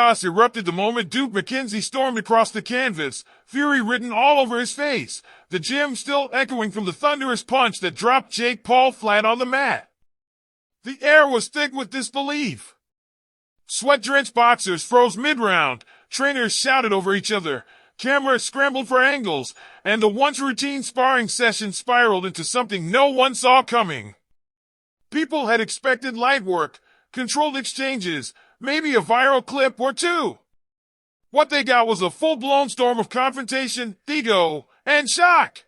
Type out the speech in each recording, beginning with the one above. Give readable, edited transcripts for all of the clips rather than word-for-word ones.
Chaos erupted the moment Duke McKenzie stormed across the canvas, fury written all over his face, the gym still echoing from the thunderous punch that dropped Jake Paul flat on the mat. The air was thick with disbelief. Sweat-drenched boxers froze mid-round, trainers shouted over each other, cameras scrambled for angles, and the once routine sparring session spiraled into something no one saw coming. People had expected light work, controlled exchanges, maybe a viral clip or two. What they got was a full-blown storm of confrontation, ego, and shock.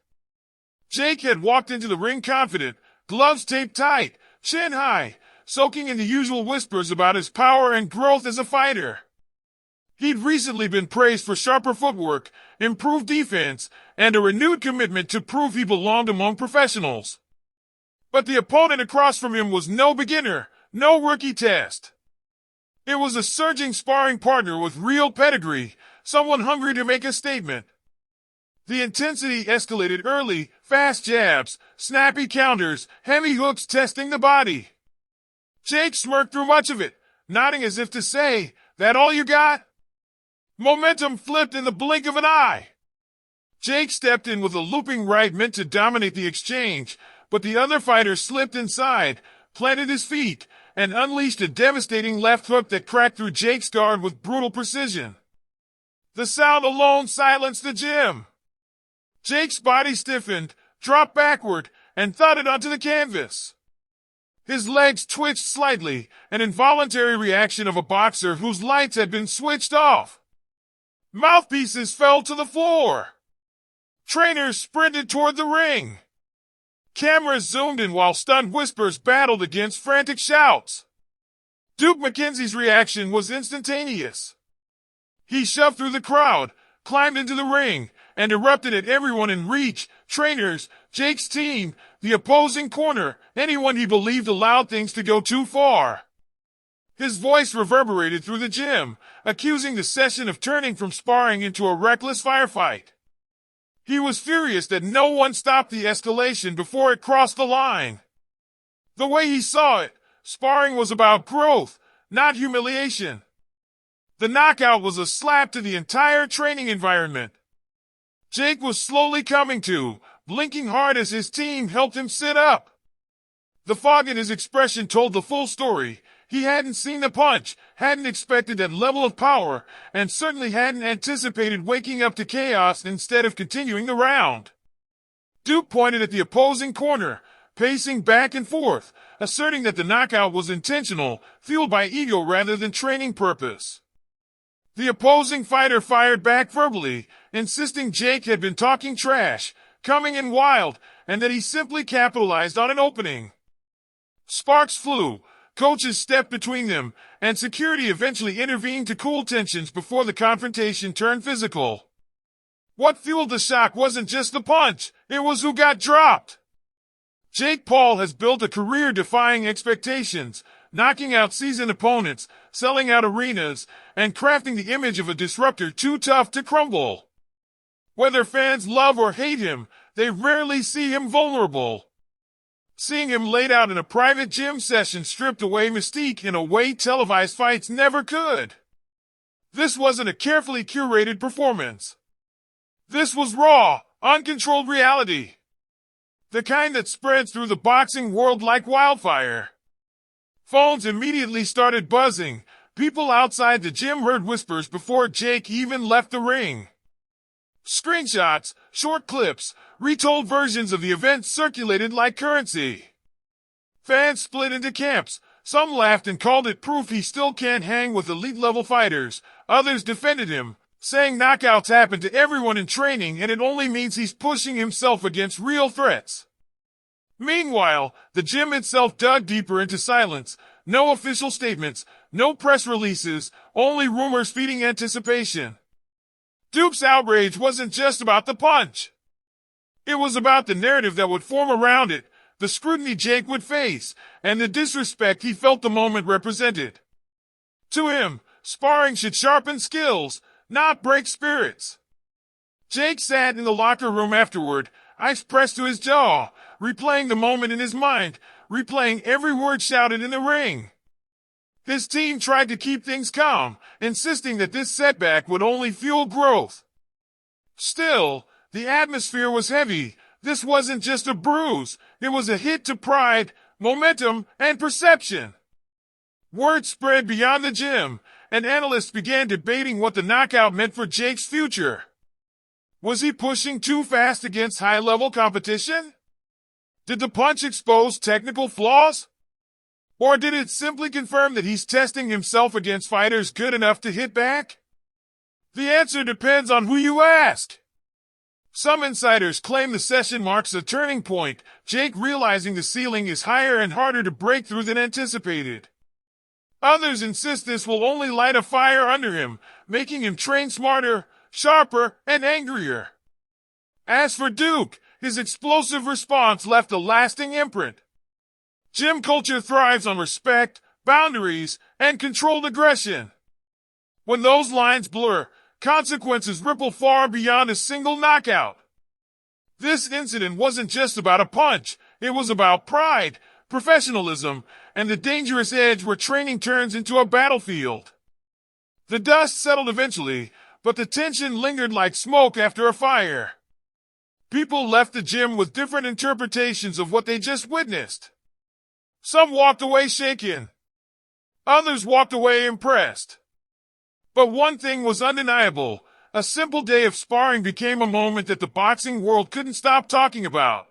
Jake had walked into the ring confident, gloves taped tight, chin high, soaking in the usual whispers about his power and growth as a fighter. He'd recently been praised for sharper footwork, improved defense, and a renewed commitment to prove he belonged among professionals. But the opponent across from him was no beginner, no rookie test. It was a surging sparring partner with real pedigree, someone hungry to make a statement. The intensity escalated early, fast jabs, snappy counters, heavy hooks testing the body. Jake smirked through much of it, nodding as if to say, "That all you got?" Momentum flipped in the blink of an eye. Jake stepped in with a looping right meant to dominate the exchange, but the other fighter slipped inside, planted his feet, and unleashed a devastating left hook that cracked through Jake's guard with brutal precision. The sound alone silenced the gym. Jake's body stiffened, dropped backward, and thudded onto the canvas. His legs twitched slightly, an involuntary reaction of a boxer whose lights had been switched off. Mouthpieces fell to the floor. Trainers sprinted toward the ring. Cameras zoomed in while stunned whispers battled against frantic shouts. Duke McKenzie's reaction was instantaneous. He shoved through the crowd, climbed into the ring, and erupted at everyone in reach, trainers, Jake's team, the opposing corner, anyone he believed allowed things to go too far. His voice reverberated through the gym, accusing the session of turning from sparring into a reckless firefight. He was furious that no one stopped the escalation before it crossed the line. The way he saw it, sparring was about growth, not humiliation. The knockout was a slap to the entire training environment. Jake was slowly coming to, blinking hard as his team helped him sit up. The fog in his expression told the full story. He hadn't seen the punch, hadn't expected that level of power, and certainly hadn't anticipated waking up to chaos instead of continuing the round. Duke pointed at the opposing corner, pacing back and forth, asserting that the knockout was intentional, fueled by ego rather than training purpose. The opposing fighter fired back verbally, insisting Jake had been talking trash, coming in wild, and that he simply capitalized on an opening. Sparks flew. Coaches stepped between them, and security eventually intervened to cool tensions before the confrontation turned physical. What fueled the shock wasn't just the punch, it was who got dropped. Jake Paul has built a career defying expectations, knocking out seasoned opponents, selling out arenas, and crafting the image of a disruptor too tough to crumble. Whether fans love or hate him, they rarely see him vulnerable. Seeing him laid out in a private gym session stripped away mystique in a way televised fights never could. This wasn't a carefully curated performance. This was raw, uncontrolled reality. The kind that spreads through the boxing world like wildfire. Phones immediately started buzzing. People outside the gym heard whispers before Jake even left the ring. Screenshots, short clips, retold versions of the event circulated like currency. Fans split into camps. Some laughed and called it proof he still can't hang with elite-level fighters. Others defended him, saying knockouts happen to everyone in training and it only means he's pushing himself against real threats. Meanwhile, the gym itself dug deeper into silence. No official statements, no press releases, only rumors feeding anticipation. Duke's outrage wasn't just about the punch. It was about the narrative that would form around it, the scrutiny Jake would face, and the disrespect he felt the moment represented. To him, sparring should sharpen skills, not break spirits. Jake sat in the locker room afterward, ice pressed to his jaw, replaying the moment in his mind, replaying every word shouted in the ring. His team tried to keep things calm, insisting that this setback would only fuel growth. Still, the atmosphere was heavy. This wasn't just a bruise, it was a hit to pride, momentum, and perception. Word spread beyond the gym, and analysts began debating what the knockout meant for Jake's future. Was he pushing too fast against high-level competition? Did the punch expose technical flaws? Or did it simply confirm that he's testing himself against fighters good enough to hit back? The answer depends on who you ask. Some insiders claim the session marks a turning point, Jake realizing the ceiling is higher and harder to break through than anticipated. Others insist this will only light a fire under him, making him train smarter, sharper, and angrier. As for Duke, his explosive response left a lasting imprint. Gym culture thrives on respect, boundaries, and controlled aggression. When those lines blur, consequences ripple far beyond a single knockout. This incident wasn't just about a punch, it was about pride, professionalism, and the dangerous edge where training turns into a battlefield. The dust settled eventually, but the tension lingered like smoke after a fire. People left the gym with different interpretations of what they just witnessed. Some walked away shaken. Others walked away impressed. But one thing was undeniable. A simple day of sparring became a moment that the boxing world couldn't stop talking about.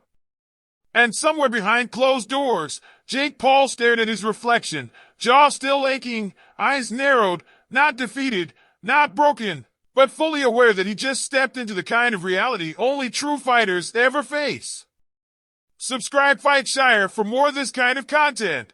And somewhere behind closed doors, Jake Paul stared at his reflection, jaw still aching, eyes narrowed, not defeated, not broken, but fully aware that he just stepped into the kind of reality only true fighters ever face. Subscribe Fight Shire for more of this kind of content.